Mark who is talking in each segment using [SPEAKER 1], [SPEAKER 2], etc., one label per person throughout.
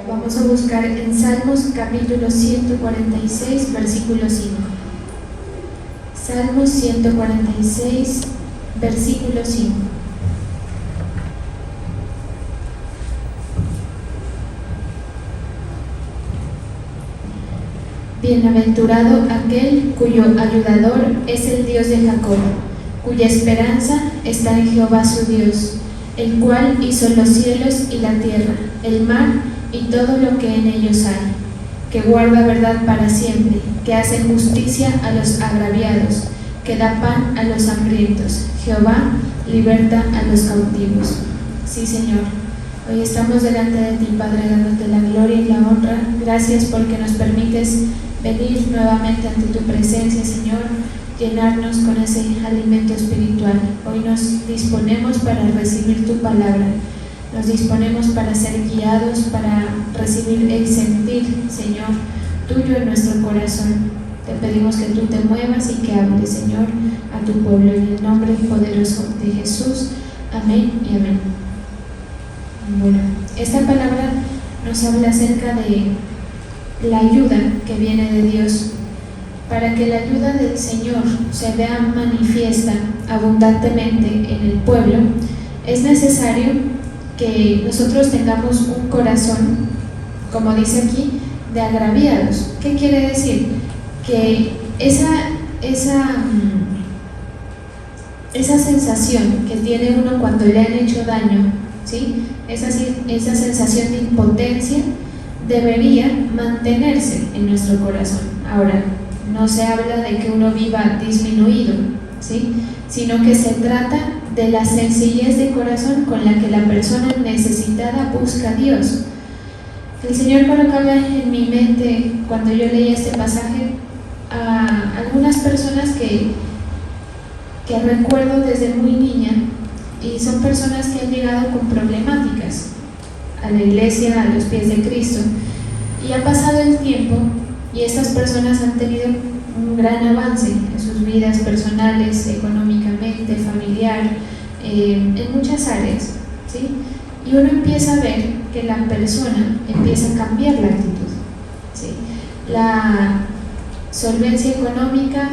[SPEAKER 1] Vamos a buscar en Salmos capítulo 146, versículo 5. Salmos 146, versículo 5. Bienaventurado aquel cuyo ayudador es el Dios de Jacob, cuya esperanza está en Jehová su Dios, el cual hizo los cielos y la tierra, el mar y todo lo que en ellos hay, que guarda verdad para siempre, que hace justicia a los agraviados, que da pan a los hambrientos. Jehová liberta a los cautivos. Sí, Señor. Hoy estamos delante de ti, Padre, dándote la gloria y la honra. Gracias porque nos permites venir nuevamente ante tu presencia, Señor, llenarnos con ese alimento espiritual. Hoy nos disponemos para recibir tu palabra, nos disponemos para ser guiados, para recibir el sentir, Señor, tuyo en nuestro corazón. Te pedimos que tú te muevas y que hables, Señor, a tu pueblo, en el nombre poderoso de Jesús. Amén y amén. Bueno, esta palabra nos habla acerca de la ayuda que viene de Dios. Para que la ayuda del Señor se vea manifiesta abundantemente en el pueblo, es necesario que nosotros tengamos un corazón, como dice aquí, de agraviados. ¿Qué quiere decir? Que esa sensación que tiene uno cuando le han hecho daño, ¿sí? Esa sensación de impotencia debería mantenerse en nuestro corazón. Ahora, no se habla de que uno viva disminuido, ¿sí? Sino que se trata de la sencillez de corazón con la que la persona necesitada busca a Dios. El Señor colocaba en mi mente, cuando yo leía este pasaje, a algunas personas que recuerdo desde muy niña, y son personas que han llegado con problemáticas a la iglesia, a los pies de Cristo, y ha pasado el tiempo y estas personas han tenido un gran avance en sus vidas personales, económicamente, familiar, en muchas áreas, ¿sí? Y uno empieza a ver que la persona empieza a cambiar la actitud, ¿sí? La solvencia económica,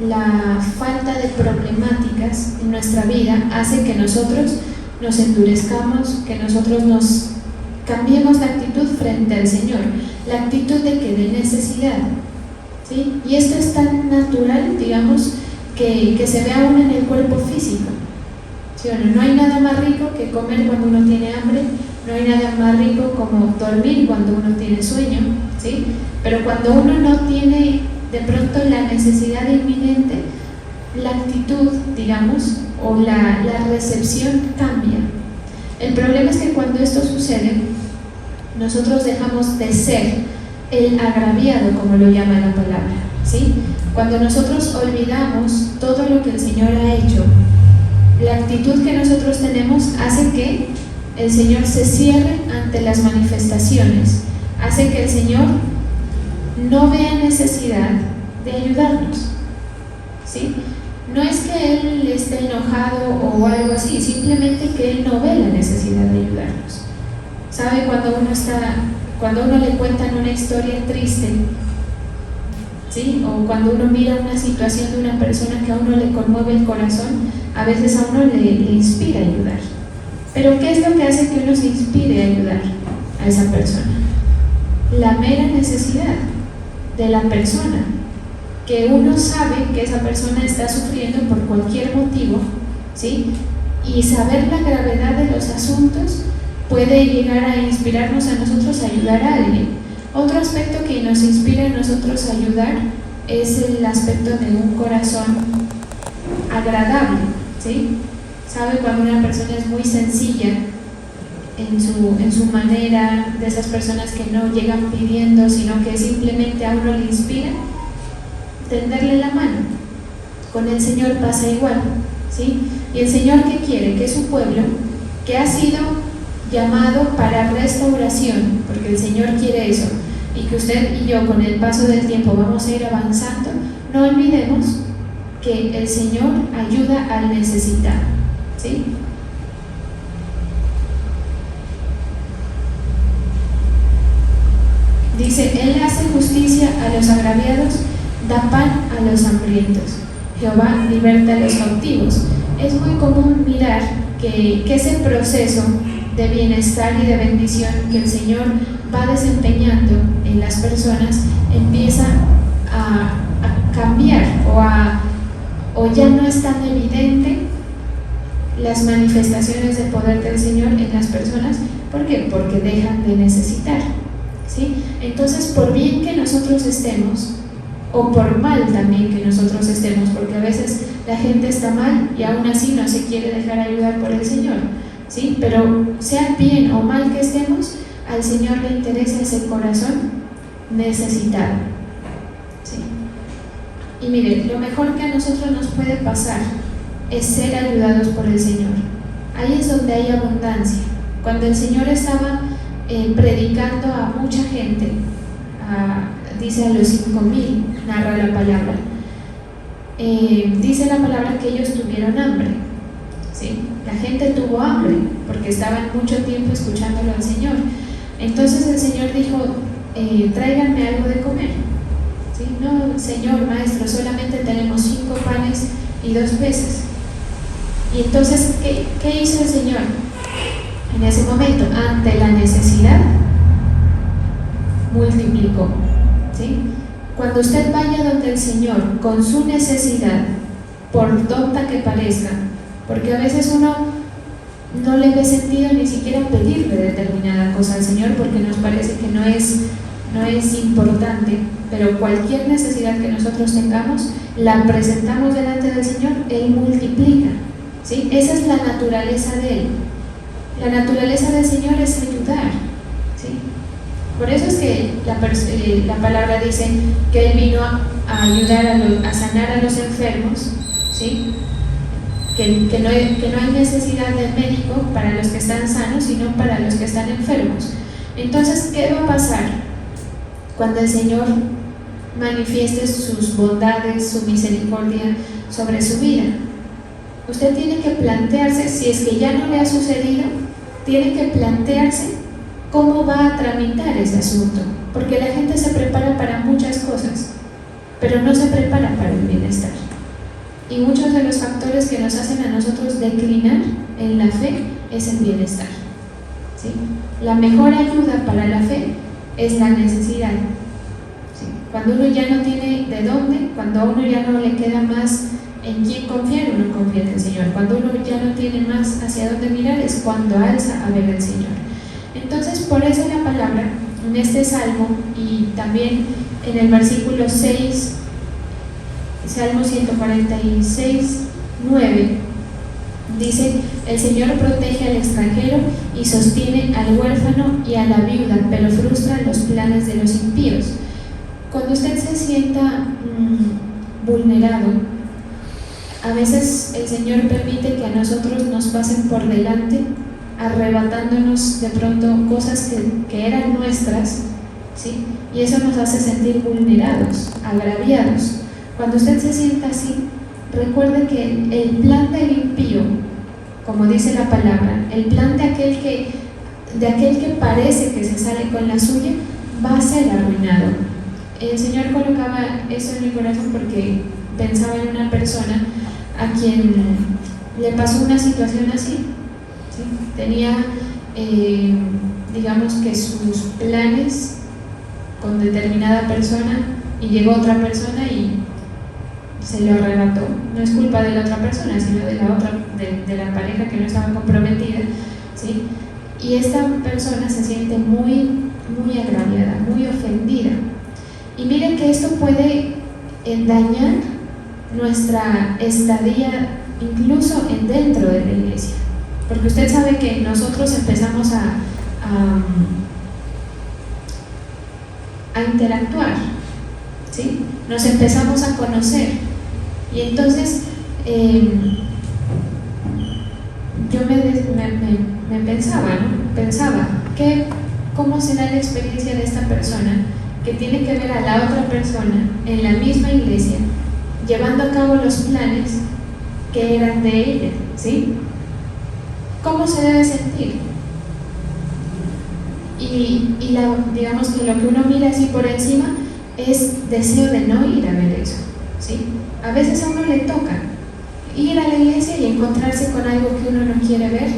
[SPEAKER 1] la falta de problemáticas en nuestra vida hace que nosotros nos endurezcamos, que nosotros nos cambiemos la actitud frente al Señor, la actitud de necesidad, ¿sí? Y esto es tan natural, digamos, que se ve aún en el cuerpo físico, ¿sí o no? No hay nada más rico que comer cuando uno tiene hambre, no hay nada más rico como dormir cuando uno tiene sueño, ¿sí? Pero cuando uno no tiene de pronto la necesidad inminente, la actitud, digamos, o la recepción cambia. El problema es que cuando esto sucede, nosotros dejamos de ser el agraviado, como lo llama la palabra, ¿sí? Cuando nosotros olvidamos todo lo que el Señor ha hecho, la actitud que nosotros tenemos hace que el Señor se cierre ante las manifestaciones, hace que el Señor no vea necesidad de ayudarnos, ¿sí? No es que Él esté enojado o algo así, simplemente que Él no ve la necesidad de ayudarnos. ¿Sabe? Cuando uno le cuentan una historia triste, ¿sí? O cuando uno mira una situación de una persona que a uno le conmueve el corazón, a veces a uno le inspira ayudar. Pero ¿qué es lo que hace que uno se inspire a ayudar a esa persona? La mera necesidad de la persona, que uno sabe que esa persona está sufriendo por cualquier motivo, ¿sí? Y saber la gravedad de los asuntos puede llegar a inspirarnos a nosotros a ayudar a alguien. Otro aspecto que nos inspira a nosotros a ayudar es el aspecto de un corazón agradable, ¿sí? ¿Sabe? Cuando una persona es muy sencilla en su manera, de esas personas que no llegan pidiendo, sino que simplemente a uno le inspira, tenderle la mano. Con el Señor pasa igual, ¿sí? Y el Señor, ¿qué quiere? Que su pueblo, que ha sido llamado para restauración, porque el Señor quiere eso, y que usted y yo con el paso del tiempo vamos a ir avanzando, no olvidemos que el Señor ayuda al necesitado, ¿sí? los agraviados, da pan a los hambrientos. Jehová liberta a los cautivos. Es muy común mirar que ese proceso de bienestar y de bendición que el Señor va desempeñando en las personas empieza a cambiar o ya no es tan evidente las manifestaciones de poder del Señor en las personas. ¿Por qué? Porque dejan de necesitar, ¿sí? Entonces, por bien que nosotros estemos, o por mal también que nosotros estemos, porque a veces la gente está mal y aún así no se quiere dejar ayudar por el Señor, ¿sí? Pero sea bien o mal que estemos, al Señor le interesa ese corazón necesitado, ¿sí? Y mire, lo mejor que a nosotros nos puede pasar es ser ayudados por el Señor. Ahí es donde hay abundancia. Cuando el Señor estaba predicando a mucha gente, dice a los 5,000, narra la palabra, dice la palabra que ellos tuvieron hambre, ¿sí? La gente tuvo hambre porque estaban mucho tiempo escuchándolo al Señor. Entonces el Señor dijo, tráiganme algo de comer, ¿sí? No, Señor, Maestro, solamente tenemos 5 panes y 2 peces. Y entonces, ¿qué hizo el Señor? En ese momento, ante la necesidad, multiplicó, ¿sí? Cuando usted vaya donde el Señor con su necesidad, por tonta que parezca, porque a veces uno no le ve sentido ni siquiera pedirle determinada cosa al Señor porque nos parece que no es importante, pero cualquier necesidad que nosotros tengamos, la presentamos delante del Señor, Él multiplica, ¿sí? Esa es la naturaleza de Él. La naturaleza del Señor es ayudar, ¿sí? Por eso es que la palabra dice que Él vino a ayudar a sanar a los enfermos, ¿sí? Que no hay necesidad de médico para los que están sanos, sino para los que están enfermos. Entonces, ¿qué va a pasar cuando el Señor manifieste sus bondades, su misericordia sobre su vida? Usted tiene que plantearse, si es que ya no le ha sucedido, tiene que plantearse cómo va a tramitar ese asunto, porque la gente se prepara para muchas cosas, pero no se prepara para el bienestar. Y muchos de los factores que nos hacen a nosotros declinar en la fe es el bienestar, ¿sí? La mejor ayuda para la fe es la necesidad, ¿sí? Cuando uno ya no tiene de dónde, cuando a uno ya no le queda más en quién confiar, uno confía en el Señor. Cuando uno ya no tiene más hacia dónde mirar, es cuando alza a ver al Señor. Entonces, por eso la palabra en este salmo y también en el versículo 6, Salmo 146, 9, dice: el Señor protege al extranjero y sostiene al huérfano y a la viuda, pero frustra los planes de los impíos. Cuando usted se sienta vulnerado, a veces el Señor permite que a nosotros nos pasen por delante, arrebatándonos de pronto cosas que eran nuestras, ¿sí? Y eso nos hace sentir vulnerados, agraviados. Cuando usted se sienta así, recuerde que el plan del impío, como dice la palabra, el plan de aquel que parece que se sale con la suya, va a ser arruinado. El Señor colocaba eso en mi corazón porque pensaba en una persona a quien le pasó una situación así, ¿sí? Tenía, digamos que sus planes con determinada persona y llegó otra persona y se lo arrebató. No es culpa de la otra persona, sino de la pareja que no estaba comprometida, ¿sí? Y esta persona se siente muy, muy agraviada, muy ofendida. Y miren que esto puede dañar nuestra estadía incluso dentro de la iglesia, porque usted sabe que nosotros empezamos a interactuar, ¿sí? Nos empezamos a conocer y entonces yo me pensaba, ¿no? Pensaba ¿cómo será la experiencia de esta persona que tiene que ver a la otra persona en la misma iglesia llevando a cabo los planes que eran de ella, ¿sí? ¿Cómo se debe sentir? Y digamos que lo que uno mira así por encima es deseo de no ir a ver eso, ¿sí? A veces a uno le toca ir a la iglesia y encontrarse con algo que uno no quiere ver,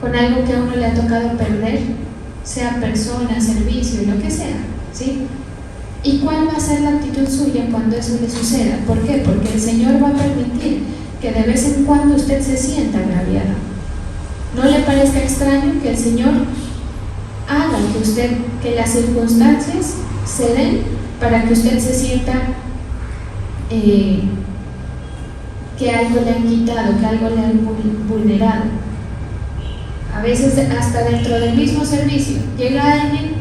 [SPEAKER 1] con algo que a uno le ha tocado perder, sea persona, servicio, lo que sea, ¿sí? ¿Y cuál va a ser la actitud suya cuando eso le suceda? ¿Por qué? Porque el Señor va a permitir que de vez en cuando usted se sienta agraviado. No le parezca extraño que el Señor haga que las circunstancias se den para que usted se sienta que algo le han quitado, que algo le han vulnerado. A veces hasta dentro del mismo servicio llega alguien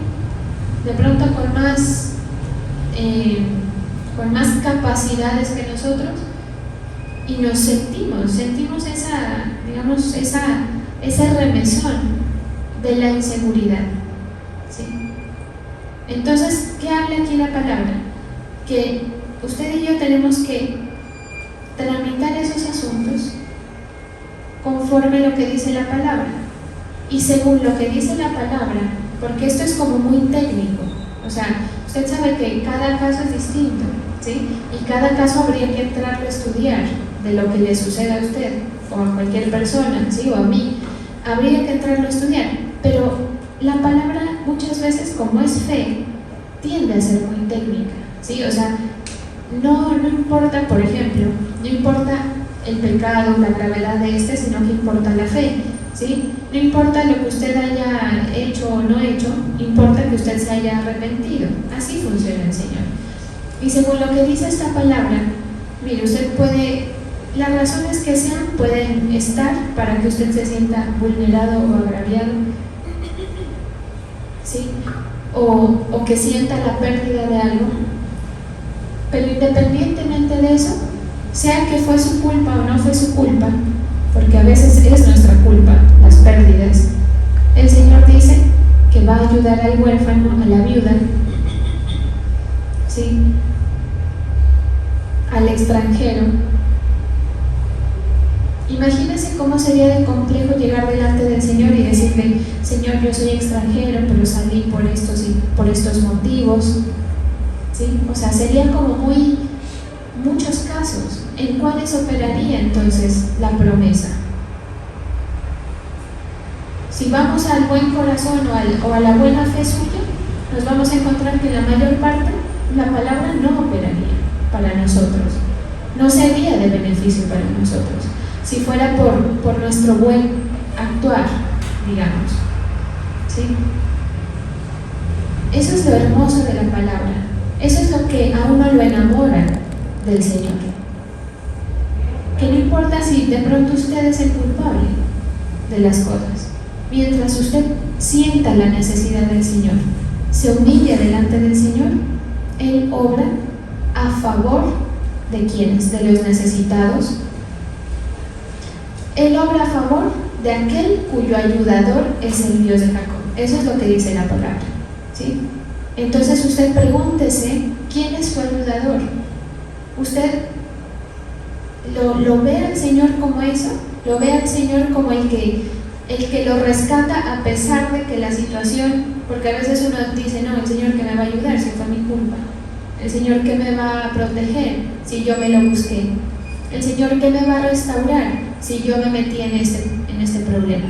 [SPEAKER 1] de pronto con más capacidades que nosotros y nos sentimos esa, digamos, esa remesón de la inseguridad, ¿sí? Entonces, ¿qué habla aquí la palabra? Que usted y yo tenemos que tramitar esos asuntos conforme lo que dice la palabra y según lo que dice la palabra, porque esto es como muy técnico, o sea, usted sabe que cada caso es distinto, ¿sí? Y cada caso habría que entrarlo a estudiar de lo que le suceda a usted o a cualquier persona, ¿sí? O a mí, habría que entrarlo a estudiar, pero la palabra muchas veces, como es fe, tiende a ser muy técnica, ¿sí? O sea, no importa, por ejemplo, no importa el pecado, la gravedad de sino que importa la fe, ¿sí? No importa lo que usted haya hecho o no hecho, importa que usted se haya arrepentido. Así funciona el Señor. Y según lo que dice esta palabra, mire, usted puede, las razones que sean pueden estar para que usted se sienta vulnerado o agraviado, ¿sí? O que sienta la pérdida de algo. Pero independientemente de eso, sea que fue su culpa o no fue su culpa, porque a veces es nuestra culpa las pérdidas, el Señor dice que va a ayudar al huérfano, a la viuda, ¿sí? Al extranjero. Imagínese cómo sería de complejo llegar delante del Señor y decirle: Señor, yo soy extranjero, pero salí por estos motivos, ¿sí? O sea, serían como muchos casos en cuáles operaría entonces la promesa. Si vamos al buen corazón o a la buena fe suya, nos vamos a encontrar que la mayor parte la palabra no operaría para nosotros, no sería de beneficio para nosotros, si fuera por nuestro buen actuar, digamos, ¿sí? Eso es lo hermoso de la palabra, eso es lo que a uno lo enamora del Señor, que no importa si de pronto usted es el culpable de las cosas, mientras usted sienta la necesidad del Señor, se humilla delante del Señor, Él obra a favor de quienes, de los necesitados. Él obra a favor de aquel cuyo ayudador es el Dios de Jacob. Eso es lo que dice la palabra, ¿sí? Entonces usted pregúntese, ¿quién es su ayudador? ¿Usted lo ve al Señor como eso? ¿Lo ve al Señor como el que lo rescata a pesar de que la situación, porque a veces uno dice, no, el Señor que me va a ayudar si fue mi culpa, el Señor que me va a proteger si yo me lo busqué, el Señor que me va a restaurar si yo me metí en este problema?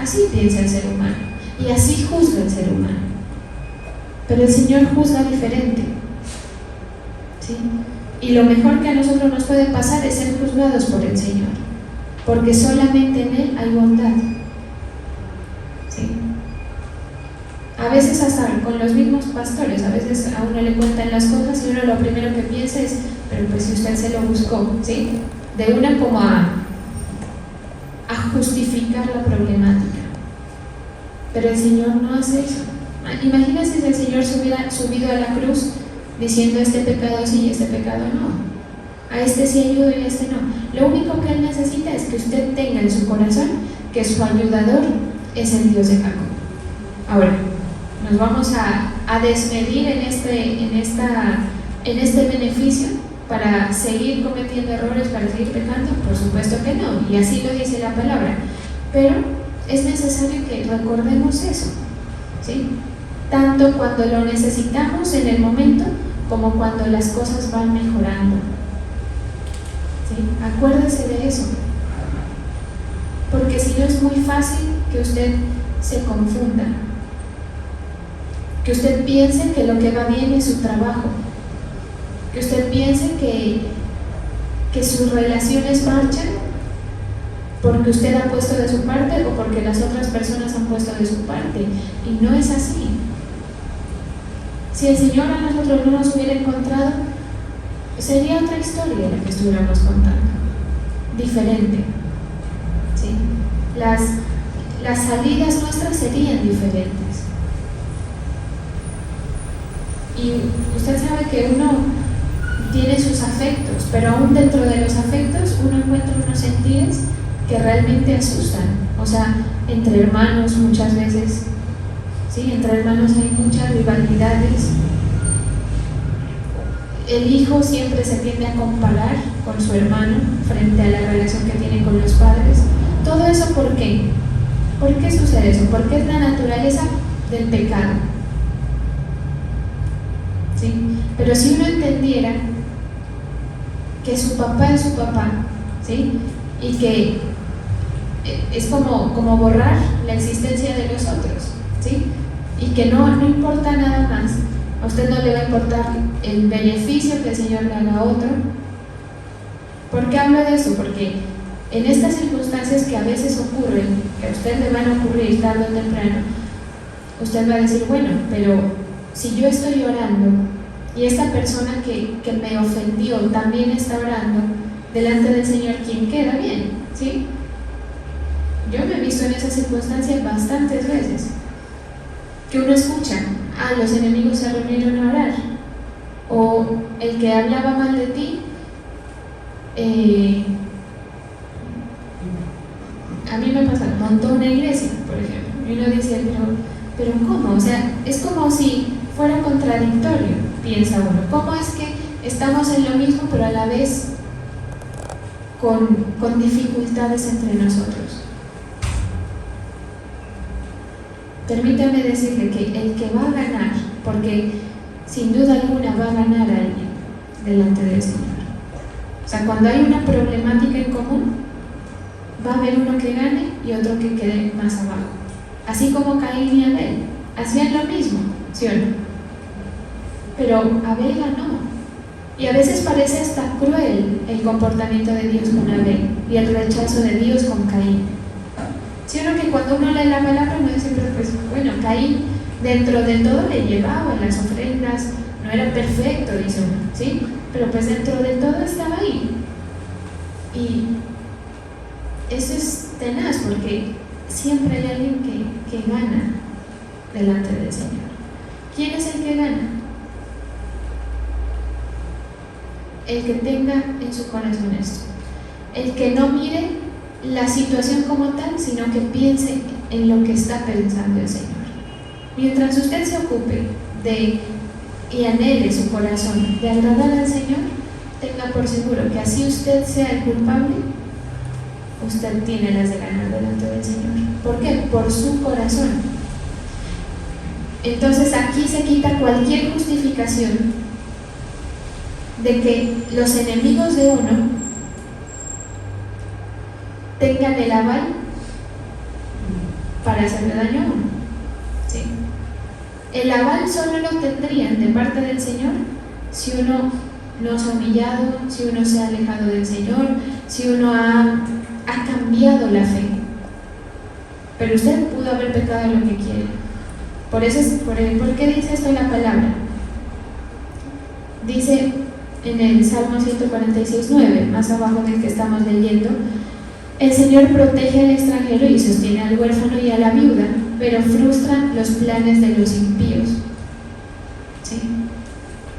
[SPEAKER 1] Así piensa el ser humano y así juzga el ser humano, pero el Señor juzga diferente, ¿sí? Y lo mejor que a nosotros nos puede pasar es ser juzgados por el Señor, porque solamente en Él hay bondad, ¿sí? A veces hasta con los mismos pastores, a veces a uno le cuentan las cosas y uno lo primero que piensa es, pero pues si usted se lo buscó, ¿sí? De una como a justificar la problemática. Pero el Señor no hace eso. Imagínense si el Señor se hubiera subido a la cruz diciendo este pecado sí y este pecado no. A este sí ayudo y a este no. Lo único que Él necesita es que usted tenga en su corazón que su ayudador es el Dios de Jacob. Ahora, nos vamos a desmedir en este beneficio para seguir cometiendo errores, para seguir pecando. Por supuesto que no, y así lo dice la palabra, pero es necesario que recordemos eso, ¿sí? tanto cuando lo necesitamos en el momento como cuando las cosas van mejorando. ¿Sí? Acuérdese de eso, porque si no es muy fácil que usted se confunda, que usted piense que lo que va bien es su trabajo, que usted piense que sus relaciones marchan porque usted ha puesto de su parte o porque las otras personas han puesto de su parte, y no es así. Si el Señor a nosotros no nos hubiera encontrado, sería otra historia la que estuviéramos contando, diferente, ¿sí? Las salidas nuestras serían diferentes. Y usted sabe que uno tiene sus afectos, pero aún dentro de los afectos uno encuentra unos sentires que realmente asustan. O sea, entre hermanos muchas veces, ¿sí? Entre hermanos hay muchas rivalidades. El hijo siempre se tiende a comparar con su hermano frente a la relación que tiene con los padres. Todo eso, ¿por qué? ¿Por qué sucede eso? Porque es la naturaleza del pecado, ¿sí? Pero si uno entendiera que su papá es su papá, ¿sí? Y que es como borrar la existencia de los otros, ¿sí? Y que no importa nada más. A usted no le va a importar el beneficio que el Señor le haga a otro. ¿Por qué hablo de eso? Porque en estas circunstancias que a veces ocurren, que a usted le van a ocurrir tarde o temprano, usted va a decir, bueno, pero si yo estoy orando y esta persona que me ofendió también está orando delante del Señor, ¿quién queda bien? ¿Sí? Yo me he visto en esa circunstancia bastantes veces, que uno escucha, los enemigos se reunieron a orar, o el que hablaba mal de ti, a mí me pasa, montó una iglesia, por ejemplo, y uno dice, pero ¿cómo? O sea, es como si fuera contradictorio, piensa uno. ¿Cómo es que estamos en lo mismo, pero a la vez con dificultades entre nosotros? Permítame decirle que el que va a ganar, porque sin duda alguna va a ganar a alguien delante del Señor. O sea, cuando hay una problemática en común, va a haber uno que gane y otro que quede más abajo. Así como Caín y Abel hacían lo mismo, ¿sí o no? Pero Abel ganó. Y a veces parece hasta cruel el comportamiento de Dios con Abel y el rechazo de Dios con Caín. ¿Sí o no? Que cuando uno lee la palabra uno dice, pero pues bueno, Caín dentro de todo le llevaba las ofrendas, no era perfecto, dice uno, ¿sí? Pero pues dentro de todo estaba ahí. Y eso es tenaz, porque siempre hay alguien que gana delante del Señor. ¿Quién es el que gana? El que tenga en su corazón esto, el que no mire la situación como tal, sino que piense en lo que está pensando el Señor. Mientras usted se ocupe y anhele su corazón de agradar al Señor, tenga por seguro que así usted sea el culpable, usted tiene las de ganar delante del Señor. ¿Por qué? Por su corazón. Entonces aquí se quita cualquier justificación de que los enemigos de uno tengan el aval para hacerle daño a uno, ¿sí? El aval solo lo tendrían de parte del Señor si uno no se ha humillado, si uno se ha alejado del Señor, si uno ha cambiado la fe. Pero usted pudo haber pecado lo que quiere. ¿Por qué dice esto la palabra? Dice en el Salmo 146:9, más abajo del que estamos leyendo: el Señor protege al extranjero y sostiene al huérfano y a la viuda, pero frustra los planes de los impíos. ¿Sí?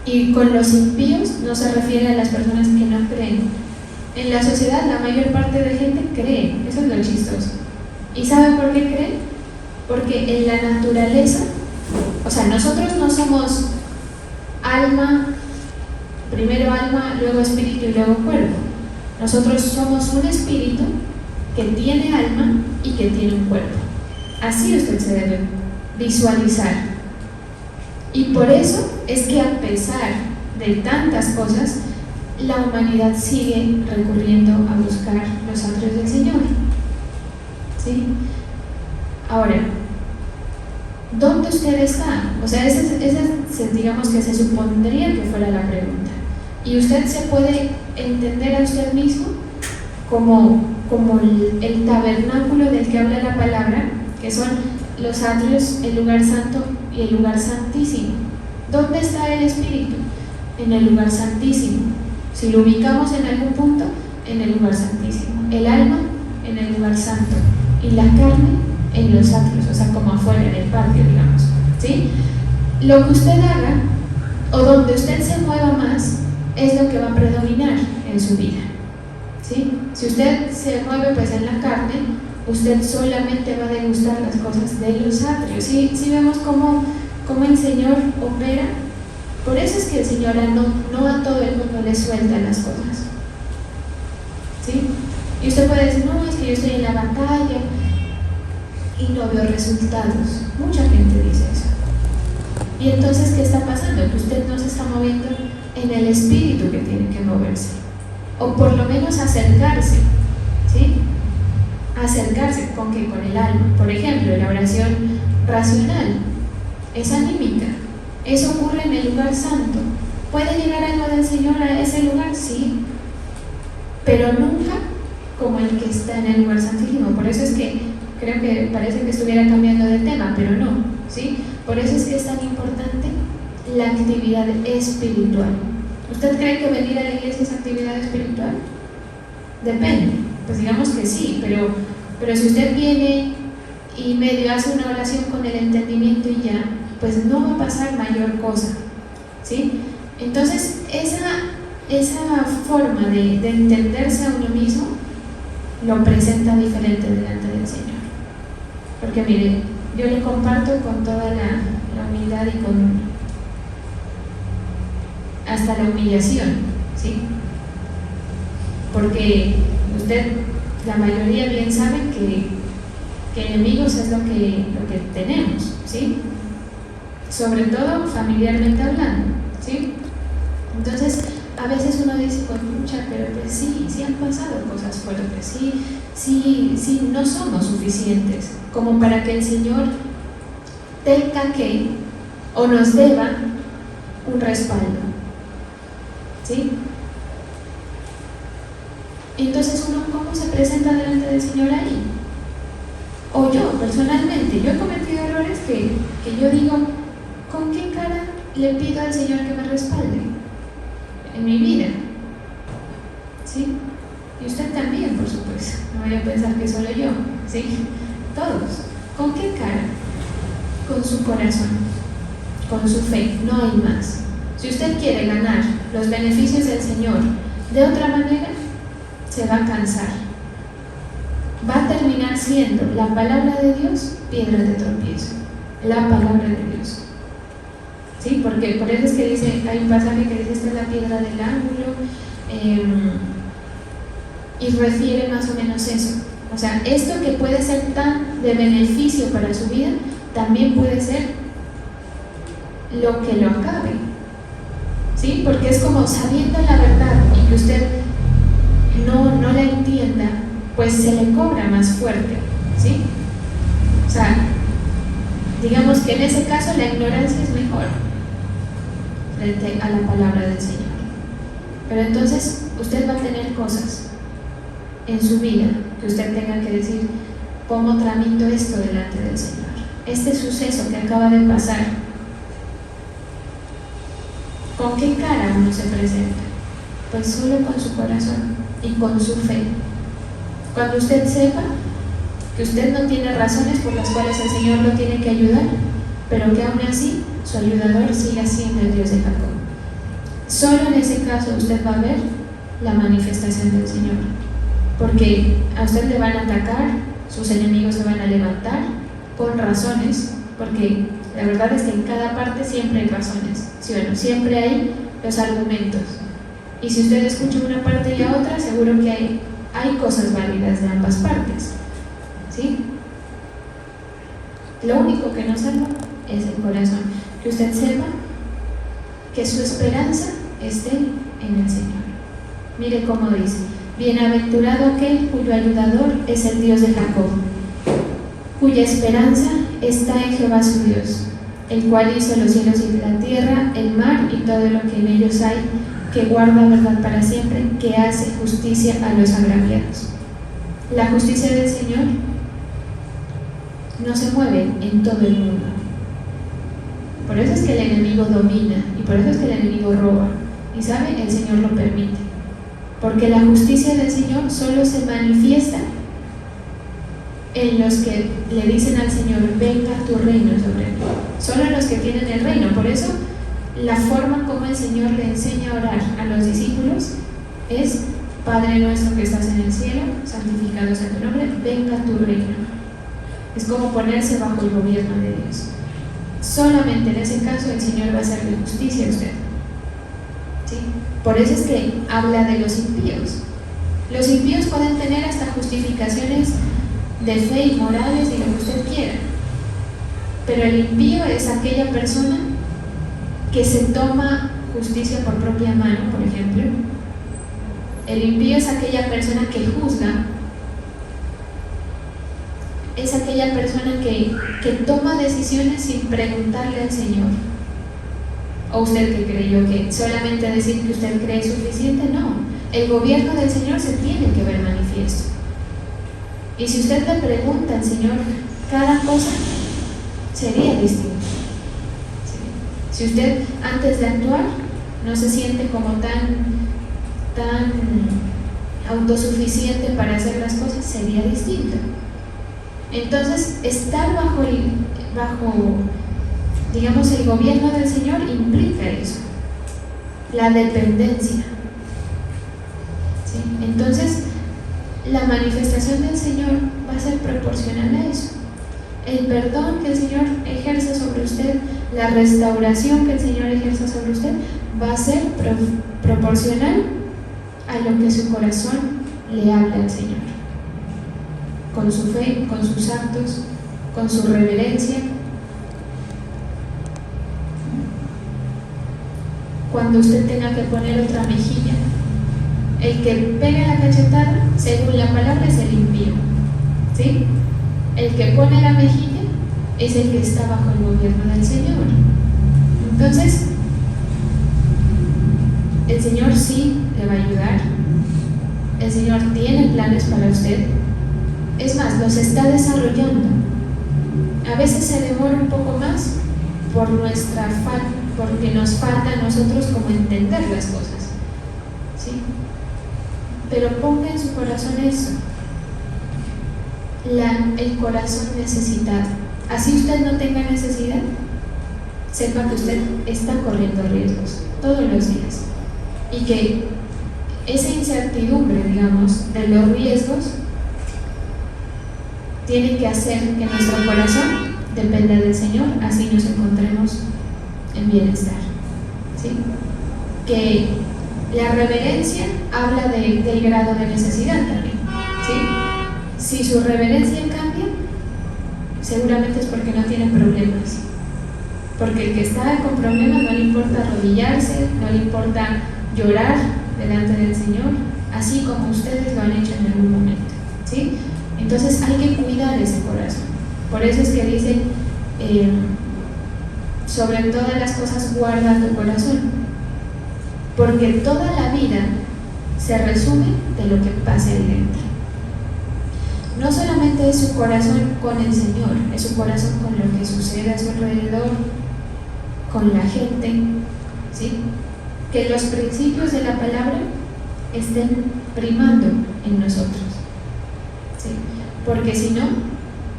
[SPEAKER 1] Y con los impíos no se refiere a las personas que no creen. En la sociedad la mayor parte de gente cree, eso es lo chistoso. ¿Y saben por qué creen? Porque en la naturaleza, o sea, nosotros no somos alma, primero alma, luego espíritu y luego cuerpo. Nosotros somos un espíritu que tiene alma y que tiene un cuerpo. Así usted se debe visualizar. Y por eso es que a pesar de tantas cosas, la humanidad sigue recurriendo a buscar los atrios del Señor. ¿Sí? Ahora, ¿dónde usted está? O sea, esa digamos que se supondría que fuera la pregunta. Y usted se puede entender a usted mismo como el tabernáculo del que habla la palabra, que son los atrios, el lugar santo y el lugar santísimo. ¿Dónde está el Espíritu? En el lugar santísimo. Si lo ubicamos en algún punto, en el lugar santísimo. El alma en el lugar santo y la carne en los atrios, o sea, como afuera en el patio, digamos. ¿Sí? Lo que usted haga o donde usted se mueva más es lo que va a predominar en su vida. ¿Sí? Si usted se mueve pues en la carne, usted solamente va a degustar las cosas de los atrios. ¿Sí? ¿Sí vemos cómo el Señor opera? Por eso es que el Señor no a todo el mundo le suelta las cosas. ¿Sí? Y usted puede decir, no, es que yo estoy en la batalla y no veo resultados. Mucha gente dice eso. Y entonces, ¿qué está pasando? Que usted no se está moviendo en el espíritu que tiene que moverse. O por lo menos acercarse. ¿Sí? Acercarse, ¿con qué? Con el alma. Por ejemplo, la oración racional es anímica. Eso ocurre en el lugar santo. ¿Puede llegar algo del Señor a ese lugar? Sí. Pero nunca como el que está en el lugar santísimo. Por eso es que creo que parece que estuviera cambiando de tema, pero no, ¿sí? Por eso es que es tan importante la actividad espiritual. ¿Usted cree que venir a la iglesia es actividad espiritual? Depende, pues digamos que sí, pero si usted viene y medio hace una oración con el entendimiento y ya, pues no va a pasar mayor cosa, ¿sí? Entonces, esa forma de entenderse a uno mismo lo presenta diferente delante del Señor. Porque mire, yo le comparto con toda la humildad y con hasta la humillación, ¿sí? Porque usted, la mayoría bien sabe que enemigos es lo que tenemos, ¿sí? Sobre todo familiarmente hablando, ¿sí? Entonces, a veces uno dice, pues mucha, pero pues sí han pasado cosas fuertes, sí, no somos suficientes como para que el Señor tenga que o nos deba un respaldo, ¿sí? Entonces uno, ¿cómo se presenta delante del Señor ahí? O yo, personalmente, yo he cometido errores que yo digo, ¿con qué cara le pido al Señor que me respalde en mi vida? ¿Sí? Y usted también, por supuesto. No vaya a pensar que solo yo, ¿sí? Todos. ¿Con qué cara? Con su corazón, con su fe, no hay más. Si usted quiere ganar los beneficios del Señor de otra manera, se va a cansar. Va a terminar siendo la palabra de Dios piedra de tropiezo. La palabra de Dios. ¿Sí? Porque por eso es que dice, hay un pasaje que dice, esta es la piedra del ángulo, y refiere más o menos eso. O sea, esto que puede ser tan de beneficio para su vida, también puede ser lo que lo acabe. ¿Sí? Porque es como sabiendo la verdad y que usted no la entienda, pues se le cobra más fuerte. ¿Sí? O sea, digamos que en ese caso la ignorancia es mejor frente a la palabra del Señor. Pero entonces usted va a tener cosas en su vida que usted tenga que decir, ¿cómo tramito esto delante del Señor? Este suceso que acaba de pasar, ¿con qué cara uno se presenta? Pues solo con su corazón y con su fe. Cuando usted sepa que usted no tiene razones por las cuales el Señor lo tiene que ayudar, pero que aún así su ayudador siga siendo el Dios de Jacob. Solo en ese caso usted va a ver la manifestación del Señor, porque a usted le van a atacar, sus enemigos se van a levantar con razones, porque la verdad es que en cada parte siempre hay razones, ¿sí o no? Siempre hay los argumentos, y si usted escucha una parte y la otra, seguro que hay cosas válidas de ambas partes, ¿sí? Lo único que nos salva es el corazón. que usted sepa que su esperanza esté en el Señor. Mire cómo dice: bienaventurado aquel cuyo ayudador es el Dios de Jacob, cuya esperanza está en Jehová su Dios, el cual hizo los cielos y la tierra, el mar y todo lo que en ellos hay, que guarda verdad para siempre, que hace justicia a los agraviados. La justicia del Señor no se mueve en todo el mundo. Por eso es que el enemigo domina, y por eso es que el enemigo roba. Y sabe, el Señor lo permite, porque la justicia del Señor solo se manifiesta en los que le dicen al Señor: venga tu reino sobre mí. Solo en los que tienen el reino. Por eso la forma como el Señor le enseña a orar a los discípulos es: Padre nuestro que estás en el cielo, santificado sea tu nombre, venga tu reino. Es como ponerse bajo el gobierno de Dios. Solamente en ese caso el Señor va a hacerle justicia a usted. ¿Sí? Por eso es que habla de los impíos. Los impíos pueden tener hasta justificaciones de fe y morales y lo que usted quiera, pero el impío es aquella persona que se toma justicia por propia mano, por ejemplo. El impío es aquella persona que juzga, es aquella persona que toma decisiones sin preguntarle al Señor. ¿O usted que creyó que solamente decir que usted cree es suficiente? No, el gobierno del Señor se tiene que ver manifiesto. Y si usted le pregunta al Señor cada cosa, sería distinto. Si usted antes de actuar no se siente como tan autosuficiente para hacer las cosas, sería distinto. Entonces, estar bajo digamos, el gobierno del Señor implica eso, la dependencia. ¿Sí? Entonces, la manifestación del Señor va a ser proporcional a eso. El perdón que el Señor ejerza sobre usted, la restauración que el Señor ejerza sobre usted, va a ser proporcional a lo que su corazón le habla al Señor. Con su fe, con sus actos, con su reverencia. Cuando usted tenga que poner otra mejilla, el que pega la cachetada, según la palabra, es el impío. ¿Sí? El que pone la mejilla es el que está bajo el gobierno del Señor. Entonces, el Señor sí le va a ayudar. El Señor tiene planes para usted. Es más, los está desarrollando. A veces se demora un poco más por nuestra falta, porque nos falta a nosotros como entender las cosas. ¿Sí? Pero ponga en su corazón eso. El corazón necesitado. Así usted no tenga necesidad, sepa que usted está corriendo riesgos todos los días. Y que esa incertidumbre, digamos, de los riesgos tiene que hacer que nuestro corazón dependa del Señor, así nos encontremos en bienestar. ¿Sí? Que la reverencia habla del grado de necesidad también. ¿Sí? Si su reverencia cambia, seguramente es porque no tiene problemas. Porque el que está con problemas no le importa arrodillarse, no le importa llorar delante del Señor, así como ustedes lo han hecho en algún momento. ¿Sí? Entonces hay que cuidar ese corazón. Por eso es que dice, sobre todas las cosas guarda tu corazón, porque toda la vida se resume de lo que pasa ahí dentro. No solamente es su corazón con el Señor, es su corazón con lo que sucede a su alrededor, con la gente. ¿Sí? Que los principios de la palabra estén primando en nosotros. ¿Sí? Porque si no,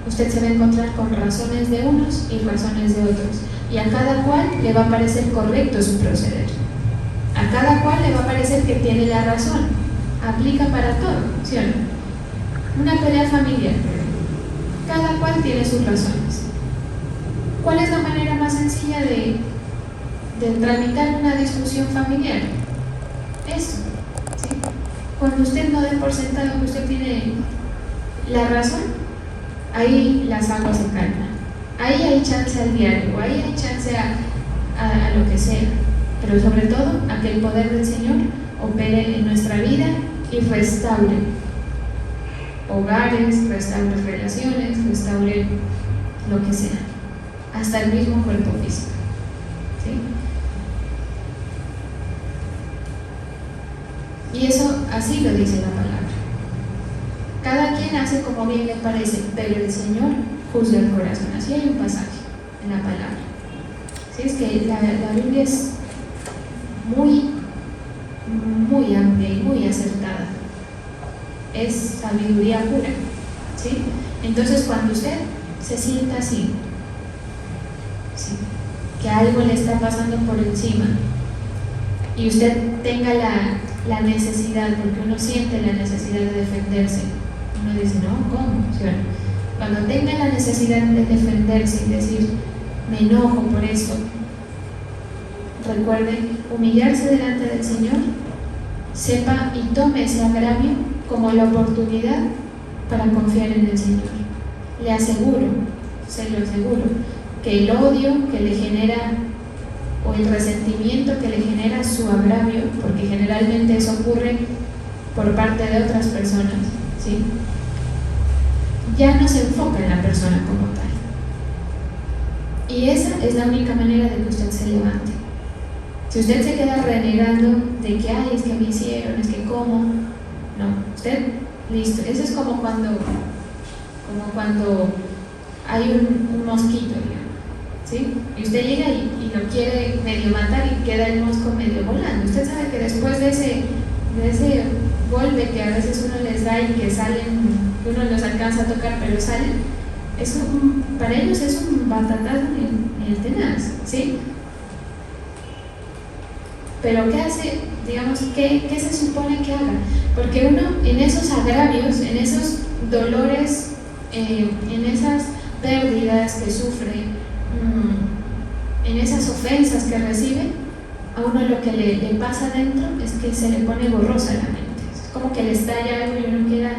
[SPEAKER 1] usted se va a encontrar con razones de unos y razones de otros, y a cada cual le va a parecer correcto su proceder, a cada cual le va a parecer que tiene la razón. Aplica para todo, ¿sí o no? Una pelea familiar, cada cual tiene sus razones. ¿Cuál es la manera más sencilla de tramitar una discusión familiar? Eso, ¿sí? Cuando usted no dé por sentado que usted tiene la razón, ahí las aguas se calman, ahí hay chance al diálogo, ahí hay chance a lo que sea, pero sobre todo a que el poder del Señor opere en nuestra vida y restaure hogares, restaure relaciones, restaure lo que sea, hasta el mismo cuerpo físico, ¿sí? Y eso así lo dice la palabra. Cada quien hace como bien le parece, pero el Señor juzga el corazón. Así hay un pasaje en la palabra. ¿Sí? Es que la Biblia es muy amplia y muy acertada. Es sabiduría pura, ¿sí? Entonces, cuando usted se sienta así, ¿sí?, que algo le está pasando por encima y usted tenga la necesidad, porque uno siente la necesidad de defenderse, uno dice, no, ¿cómo? ¿Sí? Cuando tenga la necesidad de defenderse y decir, me enojo por esto, recuerde humillarse delante del Señor, sepa y tome ese agravio como la oportunidad para confiar en el Señor. Le aseguro, se lo aseguro, que el odio que le genera o el resentimiento que le genera su agravio, porque generalmente eso ocurre por parte de otras personas, ¿sí?, ya no se enfoca en la persona como tal. Y esa es la única manera de que usted se levante. Si usted se queda renegando de que, ay, es que me hicieron, es que cómo, no, usted, listo. Eso es como cuando hay un mosquito, digamos, ¿sí? Y usted llega y lo quiere medio matar y queda el mosco medio volando. Usted sabe que después de ese golpe que a veces uno les da y que salen, uno los alcanza a tocar pero salen, para ellos es un batatazo en el tenaz, ¿sí? Pero ¿qué hace? Digamos, ¿qué se supone que haga? Porque uno en esos agravios, en esos dolores, en esas pérdidas que sufre, en esas ofensas que recibe, a uno lo que le pasa adentro es que se le pone borrosa la mente. Es como que le estalla algo y uno queda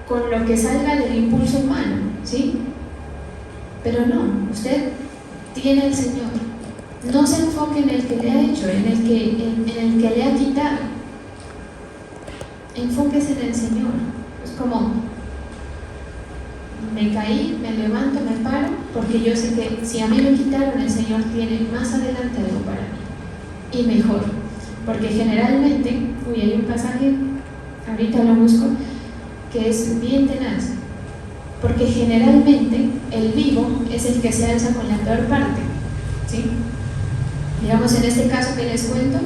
[SPEAKER 1] con lo que salga del impulso humano, ¿sí? Pero no, usted tiene al Señor. No se enfoque en el que le ha hecho, en el que le ha quitado. Enfóquese en el Señor. Es como, me caí, me levanto, me paro, porque yo sé que si a mí me quitaron, el Señor tiene más adelante algo para mí, y mejor. Porque generalmente, hay un pasaje, ahorita lo busco, que es bien tenaz, porque generalmente el vivo es el que se alza con la peor parte, ¿sí? Digamos, en este caso que les cuento,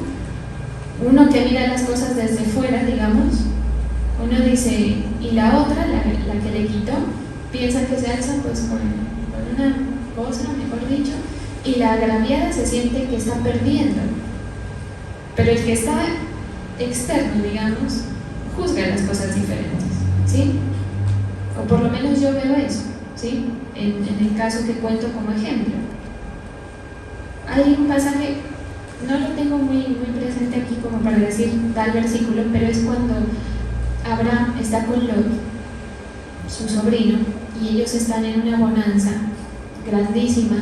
[SPEAKER 1] uno que mira las cosas desde fuera, digamos, uno dice, y la otra, la que le quitó, piensa que se alza pues con una cosa, mejor dicho, y la agraviada se siente que está perdiendo. Pero el que está externo, digamos, juzga las cosas diferentes, ¿sí? O por lo menos yo veo eso, ¿sí? En el caso que cuento como ejemplo. Hay un pasaje, no lo tengo muy presente aquí como para decir tal versículo, pero es cuando Abraham está con Lot, su sobrino, y ellos están en una bonanza grandísima.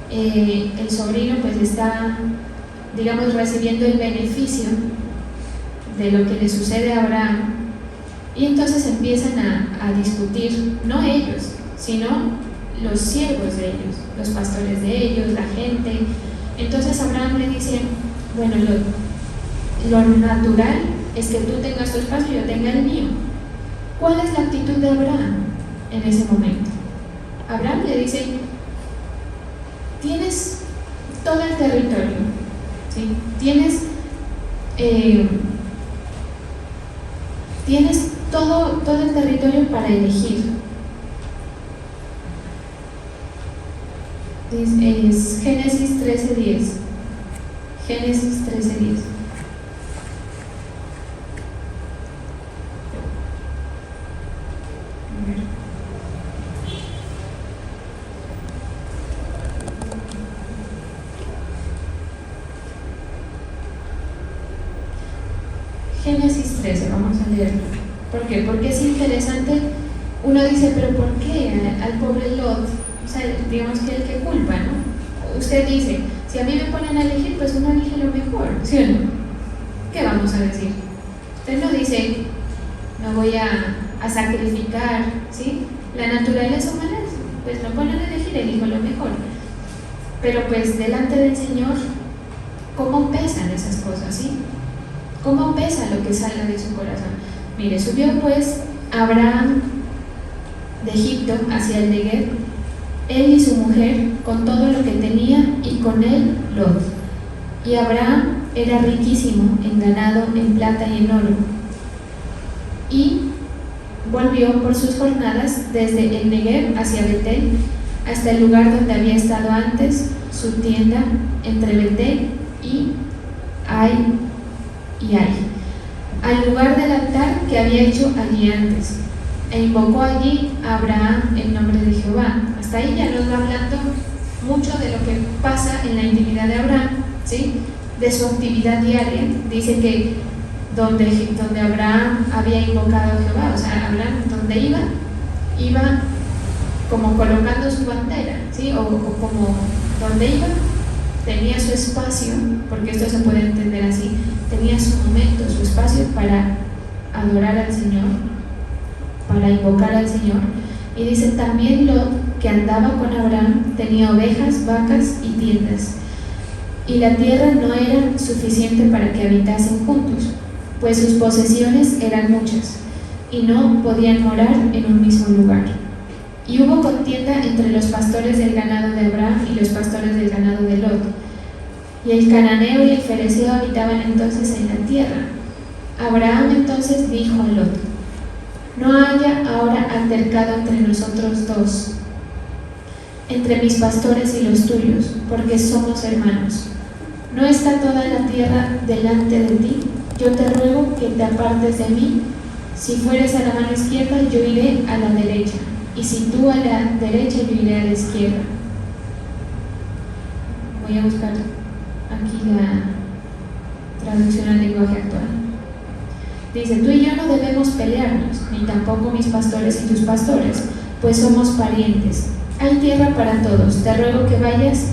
[SPEAKER 1] El sobrino pues está, digamos, recibiendo el beneficio de lo que le sucede a Abraham, y entonces empiezan a discutir, no ellos, sino los siervos de ellos, los pastores de ellos, la gente. Entonces Abraham le dice, bueno, lo natural es que tú tengas tu espacio y yo tenga el mío. ¿Cuál es la actitud de Abraham en ese momento? Abraham le dice, tienes todo el territorio, ¿sí? Tienes todo el territorio para elegir. Es Génesis 13:10. Génesis 13:10. Génesis 13, vamos a leerlo. ¿Por qué? Porque es interesante. Uno dice, pero ¿por qué al pobre Lot sea, digamos que el que culpa, ¿no? Usted dice, si a mí me ponen a elegir, pues uno elige lo mejor, ¿sí o no? ¿Qué vamos a decir? Usted no dice, no voy a sacrificar, ¿sí? La naturaleza humana, pues me ponen a elegir, elijo lo mejor. Pero pues delante del Señor, ¿cómo pesan esas cosas, sí? ¿Cómo pesa lo que salga de su corazón? Mire, subió pues Abraham de Egipto hacia el Neguev, él y su mujer, con todo lo que tenía, y con él Lot. Y Abraham era riquísimo en ganado, en plata y en oro. Y volvió por sus jornadas desde el Neguev hacia Betel, hasta el lugar donde había estado antes su tienda, entre Betel y Ai, al lugar del altar que había hecho allí antes, e invocó allí a Abraham el nombre de Jehová. Hasta ahí ya nos va hablando mucho de lo que pasa en la intimidad de Abraham, ¿sí? De su actividad diaria. Dice que donde Abraham había invocado a Jehová, o sea, Abraham donde iba como colocando su bandera, ¿sí? O como donde iba, tenía su espacio, porque esto se puede entender así, tenía su momento, su espacio para adorar al Señor, para invocar al Señor. Y dice también Lot, que andaba con Abraham, tenía ovejas, vacas y tiendas, y la tierra no era suficiente para que habitasen juntos, pues sus posesiones eran muchas, y no podían morar en un mismo lugar. Y hubo contienda entre los pastores del ganado de Abraham y los pastores del ganado de Lot. Y el cananeo y el fereceo habitaban entonces en la tierra. Abraham entonces dijo a Lot: no haya ahora altercado entre nosotros dos, entre mis pastores y los tuyos, porque somos hermanos. ¿No está toda la tierra delante de ti? Yo te ruego que te apartes de mí. Si fueres a la mano izquierda, yo iré a la derecha, y si tú a la derecha, yo iré a la izquierda. Voy a buscar aquí la traducción al lenguaje actual. Dice: tú y yo no debemos pelearnos, ni tampoco mis pastores y tus pastores, pues somos parientes. Hay tierra para todos. Te ruego que vayas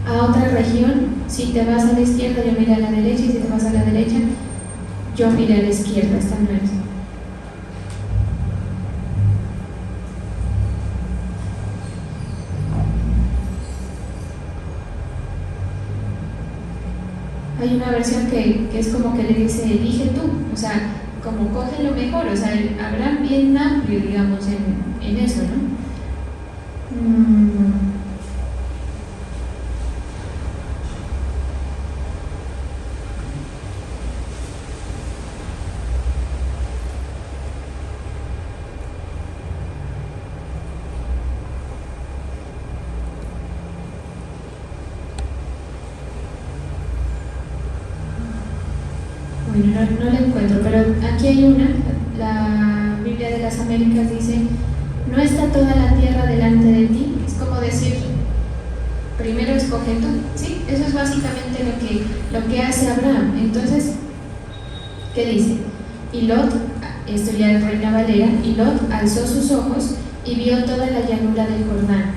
[SPEAKER 1] a otra región. Si te vas a la izquierda, yo miré a la derecha, y si te vas a la derecha, yo miré a la izquierda. Esta no es. Hay una versión que es como que le dice: elige tú, o sea, como coge lo mejor, o sea, Abraham bien amplio, digamos, en eso, ¿no? Bueno, no la encuentro, pero aquí hay una. La Biblia de las Américas dice: no está toda la tierra delante de ti. Es como decir, primero escoge tú, ¿sí? Eso es básicamente lo que hace Abraham. Entonces, ¿qué dice? Y Lot, esto ya es Reina Valera, y Lot alzó sus ojos y vio toda la llanura del Jordán,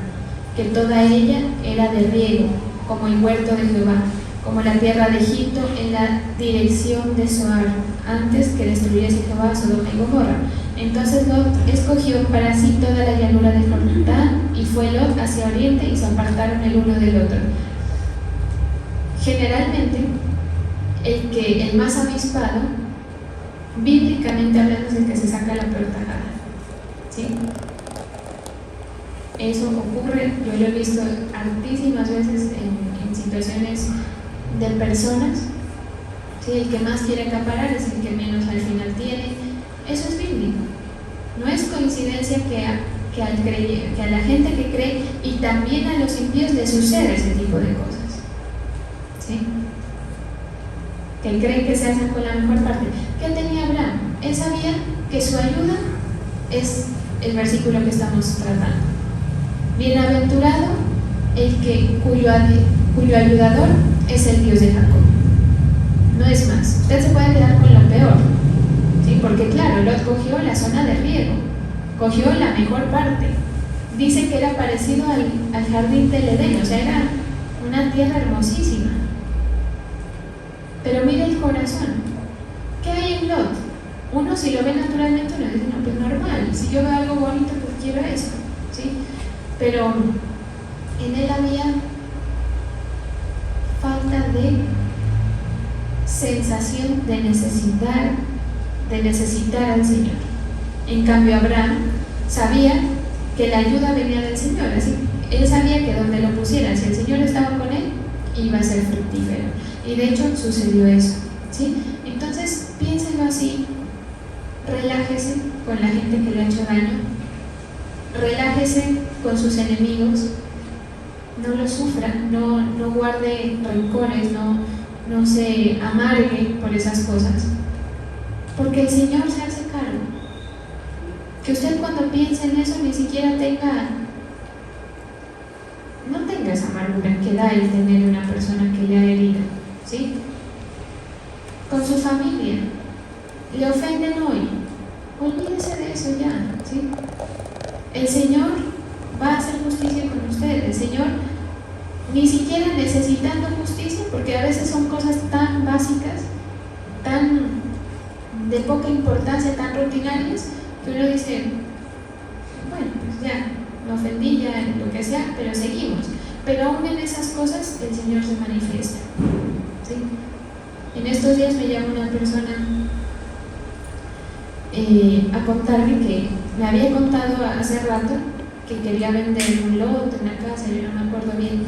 [SPEAKER 1] que toda ella era de riego, como el huerto de Jehová, como la tierra de Egipto en la dirección de Zoar, antes que destruyese Jehová Sodoma y Gomorra. Entonces Lot escogió para sí toda la llanura del Jordán, y fue Lot hacia oriente, y se apartaron el uno del otro. Generalmente, el más avispado, bíblicamente hablando, es el que se saca la peor tajada, ¿sí? Eso ocurre, yo lo he visto hartísimas veces en situaciones de personas, ¿sí? El que más quiere acaparar es el que menos al final tiene. Eso es bíblico. No es coincidencia que a la gente que cree y también a los impíos les sucede ese tipo de cosas, ¿sí? Que creen que se hacen con la mejor parte. ¿Qué tenía Abraham? Él sabía que su ayuda es el versículo que estamos tratando. Bienaventurado cuyo ayudador es el Dios de Jacob. No es más. Usted se puede quedar con lo peor, ¿sí? Porque claro, Lot cogió la zona de riego, cogió la mejor parte. dice que era parecido al jardín del Edén, o sea, era una tierra hermosísima. Pero mira el corazón. ¿Qué hay en Lot? Uno, si lo ve naturalmente, uno dice, no, pues normal, si yo veo algo bonito, pues quiero eso, ¿sí? Pero en él había falta de sensación de necesitar al Señor. En cambio, Abraham sabía que la ayuda venía del Señor, así él sabía que donde lo pusiera, si el Señor estaba con él, iba a ser fructífero. Y de hecho sucedió eso, ¿sí? Entonces, piénsenlo así, relájese con la gente que le ha hecho daño, relájese con sus enemigos, no lo sufra, no guarde rencores, no se amargue por esas cosas, porque el Señor se hace cargo. Que usted cuando piense en eso ni siquiera no tenga esa amargura que da el tener una persona que le ha herido, ¿sí? Con su familia, le ofenden hoy, olvídese de eso ya, ¿sí? El Señor va a hacer justicia con usted, el Señor ni siquiera necesitando justicia, porque a veces son cosas tan básicas, tan de poca importancia, tan rutinarias, que uno dice, bueno, pues ya, me ofendí, ya lo que sea, pero seguimos. Pero aún en esas cosas el Señor se manifiesta, ¿sí? En estos días me llama una persona a contarme que me había contado hace rato que quería vender un lote, una casa, yo no me acuerdo bien,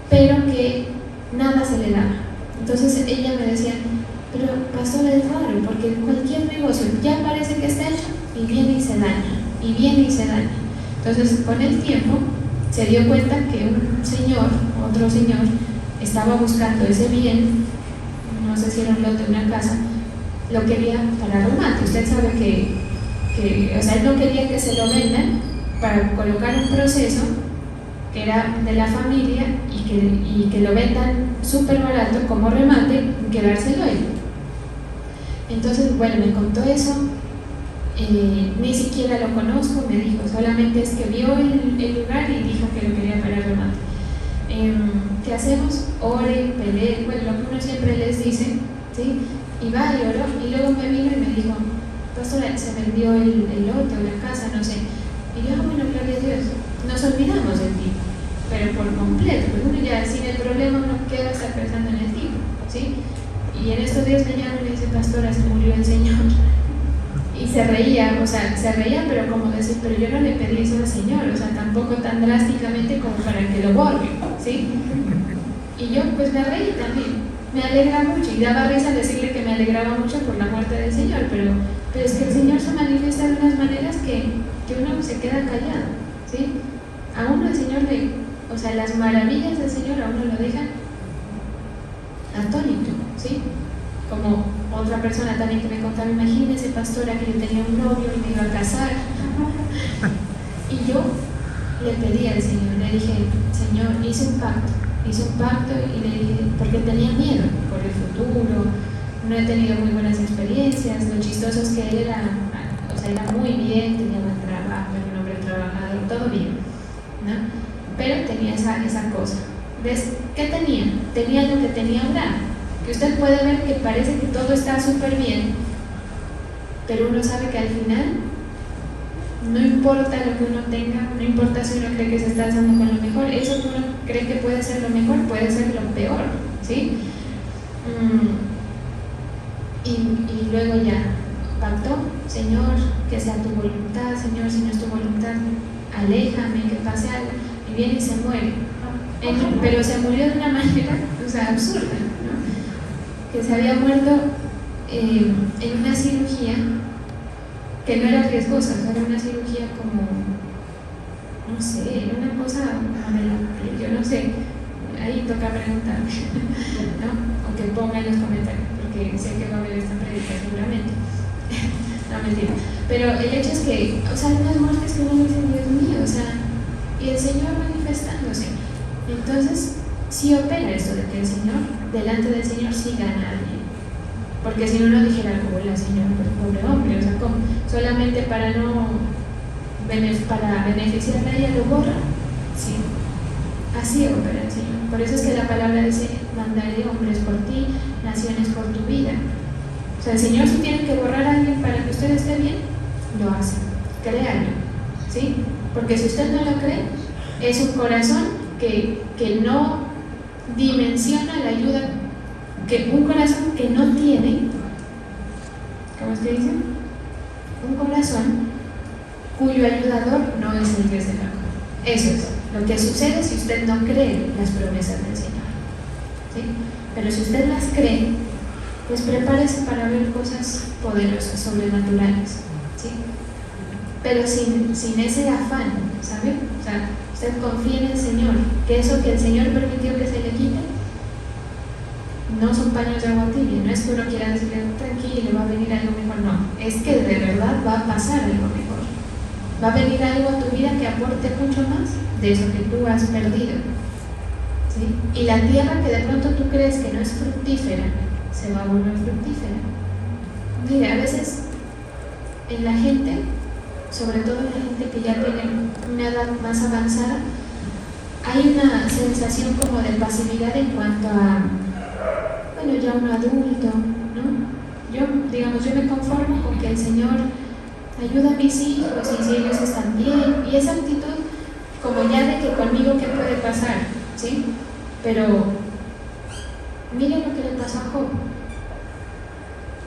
[SPEAKER 1] pero que nada se le daba. Entonces ella me decía, pero pastor, es raro, porque cualquier negocio ya parece que está hecho y viene y se daña, y viene y se daña. Entonces con el tiempo se dio cuenta que otro señor, estaba buscando ese bien, no sé si era un lote o una casa, lo quería para remate. Usted sabe que o sea, él no quería que se lo vendan para colocar un proceso que era de la familia y que lo vendan súper barato como remate y quedárselo él. Entonces, bueno, me contó eso, ni siquiera lo conozco, me dijo, solamente es que vio el lugar y dijo que lo quería para remate. ¿Qué hacemos? Ore, pelee, bueno, lo que uno siempre les dice, ¿sí? Y va y oró, y luego me vino y me dijo, pastora, se vendió el lote o la casa, no sé. Y yo, bueno, gloria a Dios, nos olvidamos del tipo, pero por completo, porque uno ya sin el problema uno queda estar pensando en el tipo, ¿sí? Y en estos días me llaman y me dice, pastora, se murió el Señor. Y se reía, pero como decir, pero yo no le pedí eso al Señor, o sea, tampoco tan drásticamente como para que lo borre, ¿sí? Y yo pues me reí también, me alegra mucho, y daba risa decirle que me alegraba mucho por la muerte del Señor, pero es que el Señor se manifiesta de unas maneras que uno se queda callado, ¿sí? A uno el Señor o sea, las maravillas del Señor a uno lo dejan atónito, ¿sí? Como otra persona también que me contaba, imagínese, pastora, que yo tenía un novio y me iba a casar, y yo le pedí al Señor, le dije, Señor, hice un pacto y le dije, porque tenía miedo por el futuro, no he tenido muy buenas experiencias, lo chistoso es que él era muy bien, tenía buen trabajo, era un hombre trabajador, todo bien, ¿no? Pero tenía esa cosa. ¿Ves? ¿Qué tenía? Tenía lo que tenía Abraham, que usted puede ver que parece que todo está súper bien, pero uno sabe que al final no importa lo que uno tenga, no importa si uno cree que se está haciendo con lo mejor, eso que uno cree que puede ser lo mejor, puede ser lo peor, ¿sí? Y luego ya pactó, Señor, que sea tu voluntad, Señor, si no es tu voluntad, aléjame, que pase algo, y viene y se muere, pero se murió de una manera, o sea, absurda, ¿no? Que se había muerto en una cirugía que no era riesgosa, era una cirugía como, no sé, una cosa como de la, yo no sé, ahí toca preguntar, ¿no? O que ponga en los comentarios, porque sé que va a haber esta predica seguramente. No, mentira. Pero el hecho es que, o sea, hay unas muertes que uno dice, Dios mío, o sea, y el Señor manifestándose. Entonces, sí opera esto de que el Señor, delante del Señor, sí gana a alguien. Porque si uno dijera, hola Señor, pues pobre hombre, o sea, ¿cómo? Solamente para no para beneficiarla a ella lo borra. Sí, así opera el Señor. Por eso es que la palabra dice: mandaré hombres por ti, naciones por tu vida. O sea, el Señor, si tiene que borrar a alguien para que usted esté bien, lo hace. Créalo, ¿sí? Porque si usted no lo cree, es un corazón que no dimensiona la ayuda, un corazón que no tiene, ¿cómo es que dice? Un corazón cuyo ayudador no es el Dios del amor. Eso es lo que sucede si usted no cree las promesas del Señor, ¿sí? Pero si usted las cree, pues prepárese para ver cosas poderosas, sobrenaturales, ¿sí? Pero sin ese afán, ¿sabe? O sea, usted confía en el Señor, que eso que el Señor permitió que se le quite no son paños de agua tibia. No es que uno quiera decirle: tranquilo, va a venir algo mejor. No, es que de verdad va a pasar algo mejor. Va a venir algo a tu vida que aporte mucho más de eso que tú has perdido, ¿sí? Y la tierra que de pronto tú crees que no es fructífera, se va a volver fructífera. Mire, a veces en la gente, sobre todo en la gente que ya tiene una edad más avanzada, hay una sensación como de pasividad en cuanto a, bueno, ya un adulto, ¿no? Yo me conformo con que el Señor ayuda a mis hijos y si ellos están bien, y esa actitud como ya de que conmigo qué puede pasar, ¿sí? Pero miren lo que le pasó a Job.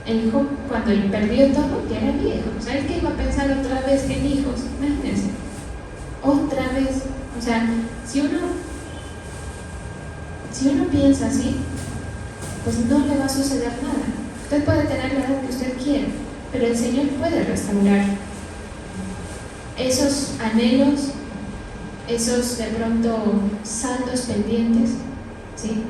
[SPEAKER 1] El Job, cuando él perdió todo, ya era viejo. ¿Sabes qué iba a pensar otra vez en hijos? Imagínense, otra vez. O sea, si uno piensa así, pues no le va a suceder nada. Usted puede tener la edad que usted quiera, pero el Señor puede restaurar esos anhelos, esos de pronto saldos pendientes, ¿sí?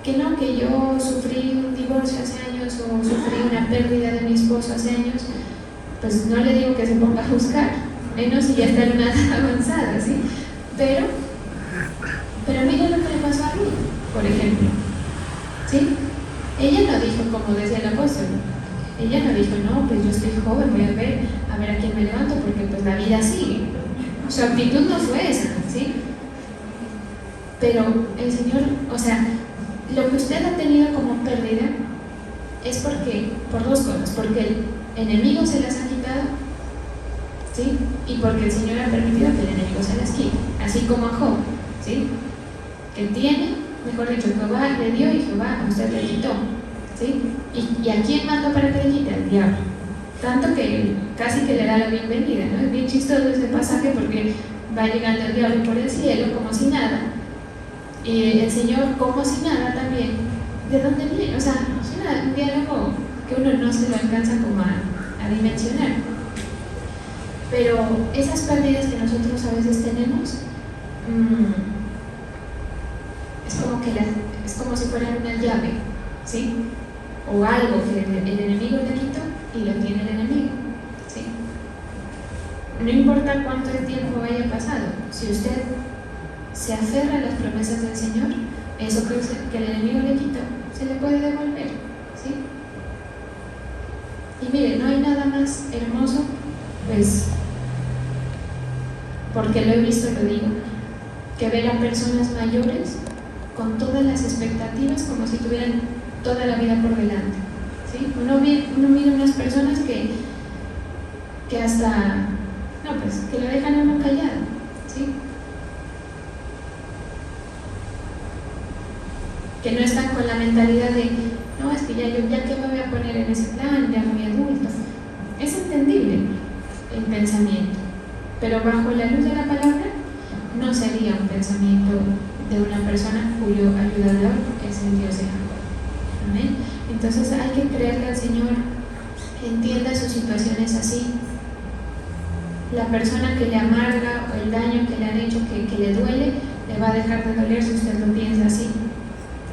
[SPEAKER 1] Que yo sufrí un divorcio hace años o sufrí una pérdida de mi esposo hace años, pues no le digo que se ponga a juzgar, menos si ya está en una edad avanzada, ¿sí? Pero mira lo que le pasó a Ruth, por ejemplo, ¿sí? Ella no dijo, como decía el apóstol, ella no dijo: no, pues yo estoy joven, voy a ver a quién me levanto, porque pues la vida sigue. Su actitud no fue esa, ¿sí? Pero el Señor, o sea, lo que usted ha tenido como pérdida es por dos cosas: porque el enemigo se las ha quitado, ¿sí? Y porque el Señor ha permitido que el enemigo se las quite, así como a Job, ¿sí? Que tiene, mejor dicho, Jehová le dio y Jehová a usted le quitó, ¿sí? ¿Y a quién mandó para que le quite? Al diablo. Tanto que casi que le da la bienvenida, ¿no? Es bien chistoso ese pasaje, porque va llegando el diablo por el cielo como si nada, y el Señor como si nada también. ¿De dónde viene? O sea, es un diálogo que uno no se lo alcanza como a dimensionar. Pero esas pérdidas que nosotros a veces tenemos, es como si fueran una llave, ¿sí? O algo que el enemigo le quitó y lo tiene el enemigo, ¿sí? No importa cuánto tiempo haya pasado, si usted se aferra a las promesas del Señor, eso que el enemigo le quitó se le puede devolver, ¿sí? Y mire, no hay nada más hermoso, pues, porque lo he visto, lo digo, que ver a personas mayores con todas las expectativas como si tuvieran toda la vida por delante, ¿sí? Uno mira unas personas que hasta, que lo dejan a uno callado, ¿sí? Que no están con la mentalidad de: no, es que ya que me voy a poner en ese plan, ya muy adulto. Es entendible el pensamiento, pero bajo la luz de la palabra no sería un pensamiento de una persona cuyo ayudador es el Dios de Jacob. Amén. Entonces hay que creerle al Señor, que entienda sus situaciones así. La persona que le amarga o el daño que le han hecho, que le duele, le va a dejar de doler si usted lo piensa así,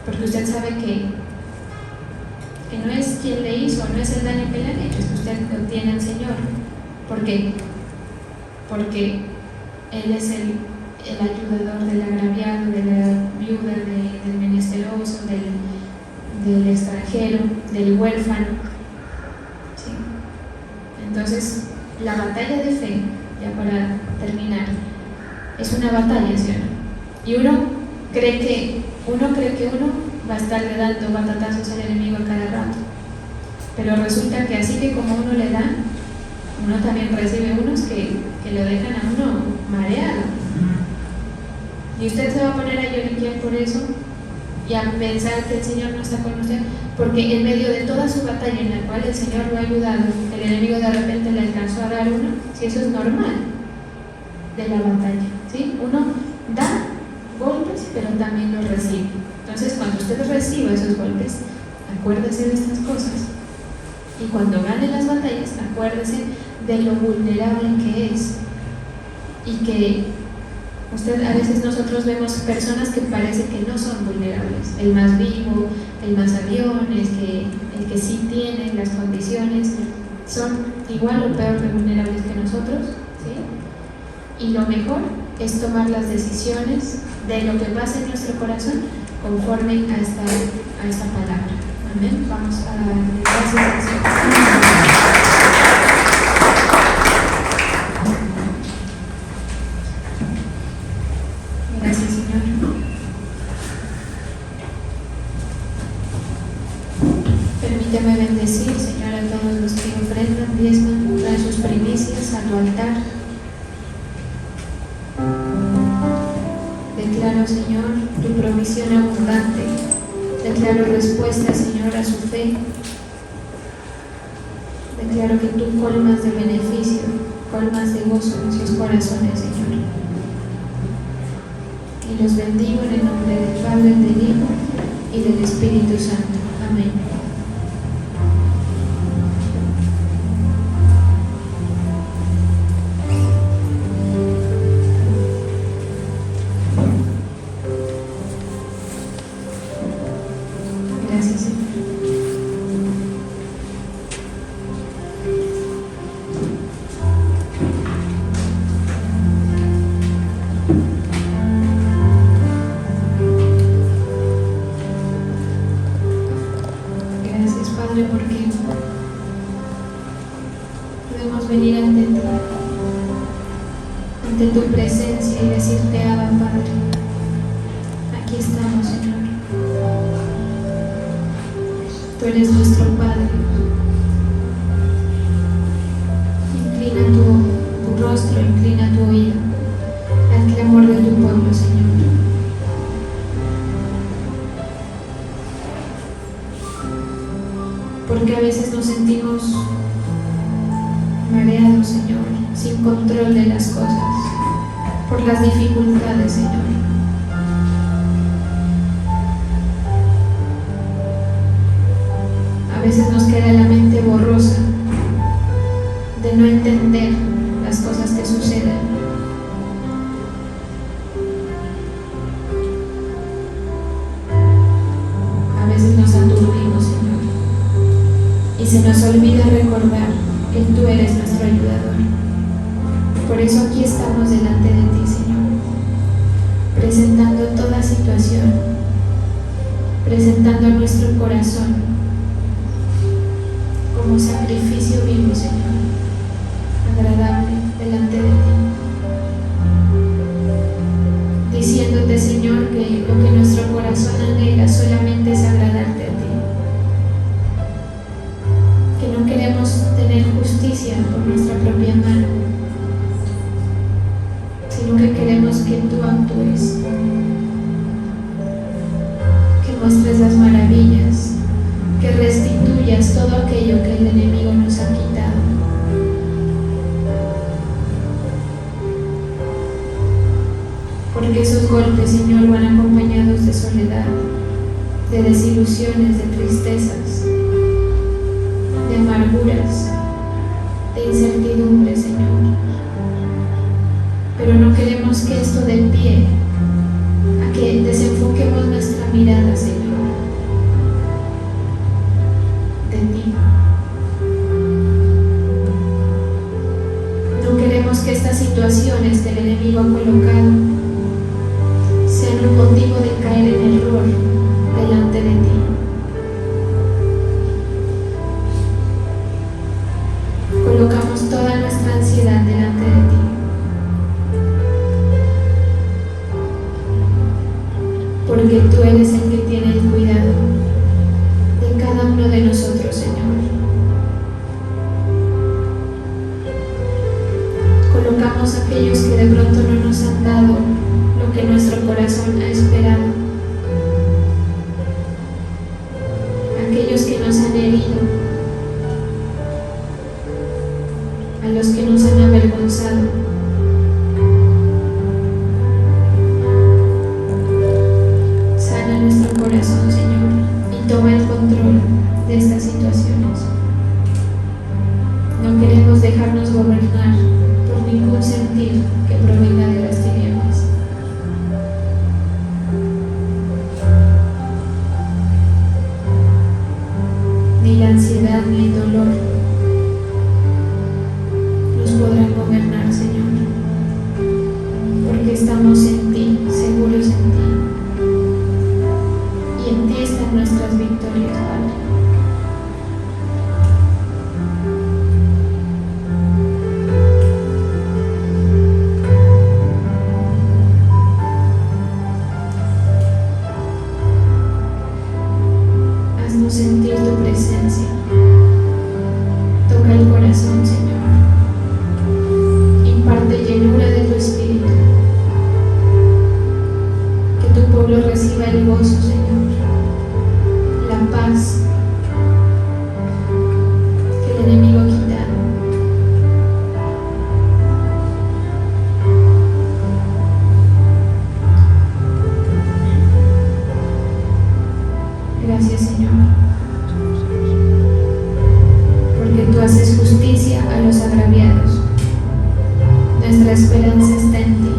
[SPEAKER 1] porque usted sabe que no es quien le hizo, no es el daño que le han hecho, es que usted lo tiene al Señor. ¿Por qué? Porque Él es el ayudador del agraviado, de la viuda, del menesteroso, del extranjero, del huérfano, ¿sí? Entonces, la batalla de fe ya para terminar, es una batalla, ¿sí o no? Y uno cree que uno va a estarle dando batatazos al enemigo a cada rato, pero resulta que así que como uno le da, uno también recibe unos que lo dejan a uno mareado. Y usted se va a poner a lloriquear por eso y a pensar que el Señor no está con usted, porque en medio de toda su batalla en la cual el Señor lo ha ayudado, el enemigo de repente le alcanzó a dar uno. Si eso es normal de la batalla, ¿sí? Uno da golpes, pero también los recibe. Entonces, cuando usted reciba esos golpes, acuérdese de estas cosas. Y cuando gane las batallas, acuérdese de lo vulnerable que es. Y que a veces nosotros vemos personas que parece que no son vulnerables. El más vivo, el más avión, el que sí tiene las condiciones, son igual o peor de vulnerables que nosotros, ¿sí? Y lo mejor es tomar las decisiones de lo que pasa en nuestro corazón conforme a esta palabra. Amén. Vamos a dar gracias. Gracias, Señor. Permíteme bendecir, Señor, a todos los que ofrendan, diezman, traen sus primicias a tu altar. Declaro, Señor, tu provisión abundante. Declaro respuesta, Señor, a su fe. Declaro que tú colmas de beneficio, colmas de gozo en sus corazones, Señor. Y los bendigo en el nombre del Padre, del Hijo y del Espíritu Santo. Amén. Gracias, Señor. Gracias, Padre, porque podemos venir ante tu presencia y decirte: Abba, Padre, aquí estamos, Señor. Tú eres nuestro Padre. Inclina tu rostro, inclina tu oído al clamor de tu pueblo, Señor. Porque a veces nos sentimos mareados, Señor, sin control de las cosas, por las dificultades, Señor. A veces nos queda la mente borrosa de no entender las cosas que suceden. A veces nos aturdimos, Señor, y se nos olvida recordar que tú eres nuestro ayudador. Por eso aquí estamos delante de ti, Señor, presentando toda situación, presentando nuestro corazón como sacrificio vivo, Señor, agradable delante de ti, diciéndote, Señor, que lo que nuestro corazón anhela solamente es agradarte a ti, que no queremos tener justicia por nuestra propia mano, sino que queremos que tú actúes, que muestres las maravillas, que restituyas todo aquello que el enemigo nos ha quitado. Porque esos golpes, Señor, van acompañados de soledad, de desilusiones, de tristezas, de amarguras, de incertidumbre, Señor. Pero no queremos que esto dé pie a que desenfoquemos nuestra mirada, Señor, de ti. No queremos que estas situaciones que el enemigo ha colocado sean un motivo de caer en error delante de ti. Colocamos toda nuestra ansiedad delante de ti. porque tú eres el que tiene el cuidado de cada uno de nosotros, Señor. Colocamos a aquellos que de pronto no nos han dado lo que nuestro corazón ha esperado, aquellos que nos han herido, a los que nos han avergonzado. Sana nuestro corazón, Señor, y toma el control de estas situaciones. No queremos dejarnos gobernar por ningún sentir que provenga de las tinieblas. Ni la ansiedad ni el dolor nos podrán gobernar, Señor, porque estamos en ti, seguros en ti, y en ti están nuestras victorias, Padre. Haznos sentir tu presencia. Toca el corazón, Señor. Imparte llenura de tu espíritu. Que tu pueblo reciba el gozo, Señor, la paz que el enemigo ha quitado. Gracias, Señor, porque tú haces justicia a los agraviados. Nuestra esperanza está en ti.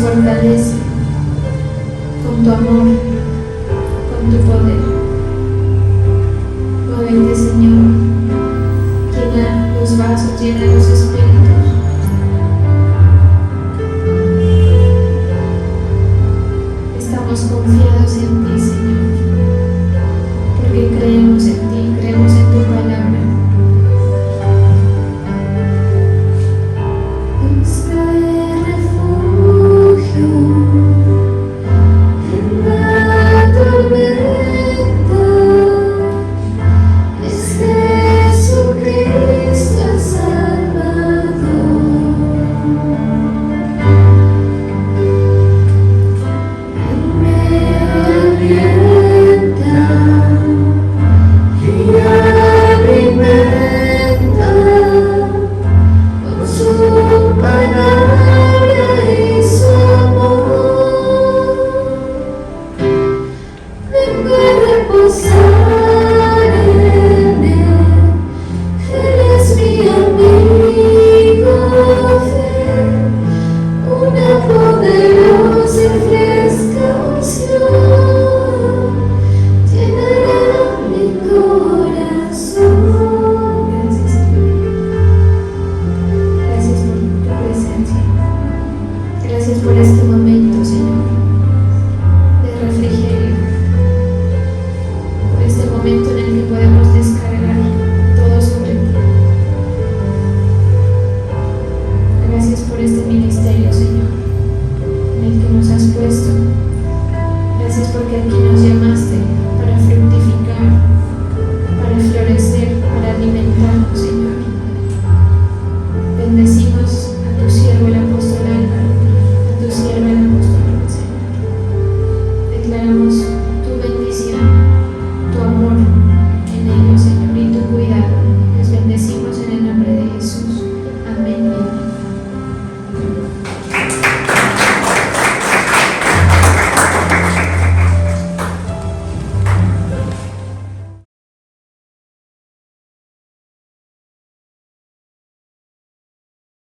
[SPEAKER 1] fortalece con tu amor, con tu poder. Oh, vente, Señor, llena los vasos, llena los espíritus. Estamos confiados en ti, Señor.